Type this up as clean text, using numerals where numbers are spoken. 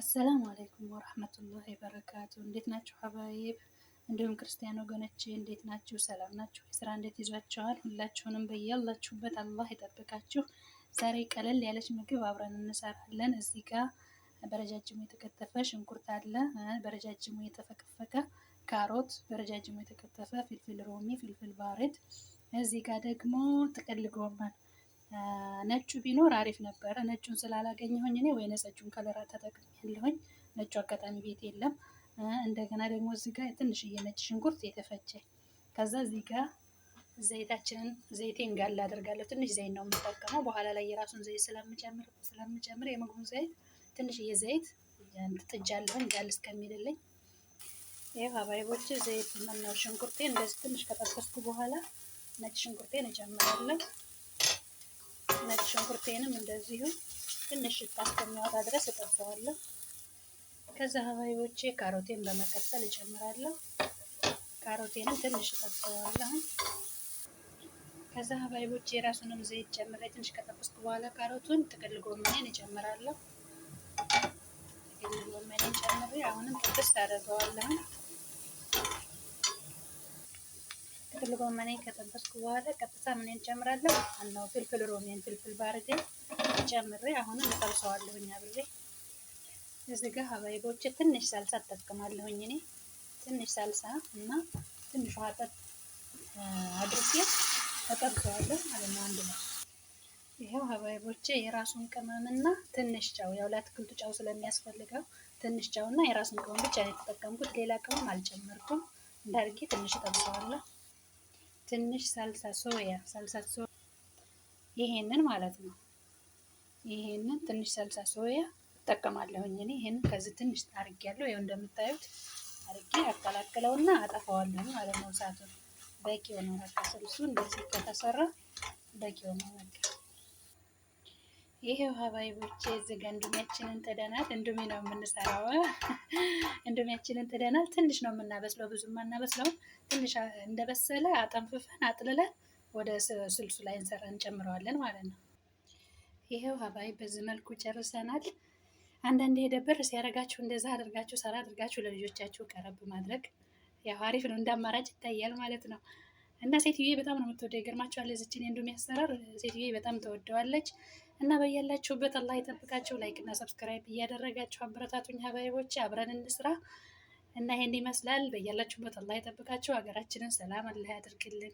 አሰላሙ አለይኩም ወራህመቱላሂ በረካቱ። እንዴት ናችሁ ሀባይብ? እንዲሁም ክርስቲያን ወገኖቼ እንዴት ናችሁ? ሰላም ናችሁ? ስራ እንዴት ይዟችኋል? ሁላችሁንም በያላችሁበት አላህ ይጠብቃችሁ። ዛሬ ቀለል ያለች ምግብ አብረን እንሰራለን። እዚህ ጋር በረጃጅሙ የተከተፈ ሽንኩርት አለ፣ በረጃጅሙ የተፈቀፈቀ ካሮት፣ በረጃጅሙ የተከተፈ ፍልፍል ሮሚ፣ ፍልፍል ባሬድ። እዚህ ጋር ደግሞ ጥቅል ጎመን ነጩ ቢኖር አሪፍ ነበረ። ነጩን ስላላገኘሁኝ እኔ ወይነ ጠጁን ከለር ተጠቅሜያለሁኝ። ነጩ አጋጣሚ ቤት የለም። እንደገና ደግሞ እዚህ ጋር ትንሽዬ ነጭ ሽንኩርት የተፈጨ። ከዛ እዚህ ጋር ዘይቴን ጋል አደርጋለሁ። ትንሽ ዘይት ነው የምጠቀመው። በኋላ ላይ የራሱን ዘይት ስለምጨምር የምግቡን ዘይት ትንሽዬ ዘይት ጥጃለሁኝ ጋል እስከሚልልኝ። ይህ ሀባይቦች ዘይት ነው ሽንኩርቴን እንደዚህ ትንሽ ከጠበስኩ በኋላ ነጭ ሽንኩርቴን እጨምራለሁ። ነጭ ሽንኩርቴንም እንደዚሁ ትንሽ ሽታ እስከሚያወጣ ድረስ እጠብሰዋለሁ። ከዛ ሀባይቦቼ ካሮቴን በመቀጠል እጨምራለሁ። ካሮቴንም ትንሽ እጠብሰዋለሁ። ከዛ ሀባይቦቼ የራሱንም ዘይት ጨምሬ ትንሽ ከጠበስኩ በኋላ ካሮቱን ጥቅል ጎመኔን እጨምራለሁ። ጥቅል ጎመኔን ጨምሬ አሁንም ጥብስ አደርገዋለሁ። ጥቅል ጎመኔን ከጠበስኩ በኋላ ቀጥታ ምን እንጨምራለሁ? አናው ፍልፍል ሮሜን ፍልፍል ባርዴን ጨምሬ አሁንም እጠብሰዋለሁኝ አብሬ። እዚህ ጋር ሀባይቦቼ ትንሽ ሳልሳ እጠቀማለሁኝ እኔ ትንሽ ሳልሳ እና ትንሽ ውሃ አድርጌ እጠብሰዋለሁ ማለት ነው አንድ ላይ። ይሄው ሀባይቦቼ የራሱን ቅመምና ትንሽ ጨው፣ ያው ለአትክልቱ ጨው ስለሚያስፈልገው ትንሽ ጨውና የራሱን ቅመም ብቻ ነው የተጠቀምኩት። ሌላ ቅመም አልጨመርኩም። እንዳርጌ ትንሽ እጠብሰዋለሁ። ትንሽ ሳልሳ ሶያ ይሄንን ማለት ነው። ይሄንን ትንሽ ሳልሳ ሶያ እጠቀማለሁኝ እኔ። ይሄንን ከዚህ ትንሽ አርጌያለሁ። ያው እንደምታዩት አርጌ አቀላቅለውና አጠፋዋለሁ ማለት ነው። እሳቱን በቂው ነው። በቃ ስልሱ እንደዚህ ከተሰራ በቂው ነው በቃ። ይሄው ሀባይቦቼ እዚህ ጋር እንዱሚያችንን ጥደናል። እንዱሚ ነው የምንሰራው። እንዱሚያችንን ጥደናል። ትንሽ ነው የምናበስለው፣ ብዙም አናበስለውም። ትንሽ እንደበሰለ አጠንፍፈን አጥልለን ወደ ስልሱ ላይ እንጨምረዋለን ማለት ነው። ይሄው ሀባይ በዚህ መልኩ ጨርሰናል። አንዳንዴ የደበር ሲያደርጋችሁ እንደዛ አድርጋችሁ ሰራ አድርጋችሁ ለልጆቻችሁ ቀረብ ማድረግ ያው አሪፍ ነው፣ እንደ አማራጭ ይታያል ማለት ነው። እና ሴትዬ በጣም ነው የምትወደው። ይገርማችኋል። እዚችን የእንዱሚ አሰራር ሴትዬ በጣም ተወደዋለች። እና በያላችሁበት አላህ ይጠብቃችሁ። ላይክ እና ሰብስክራይብ እያደረጋችሁ አበረታቱኝ ሀባይቦች፣ አብረን እንስራ። እና ይሄን ይመስላል። በያላችሁበት አላህ ይጠብቃችሁ። ሀገራችንን ሰላም አላህ ያድርግልን።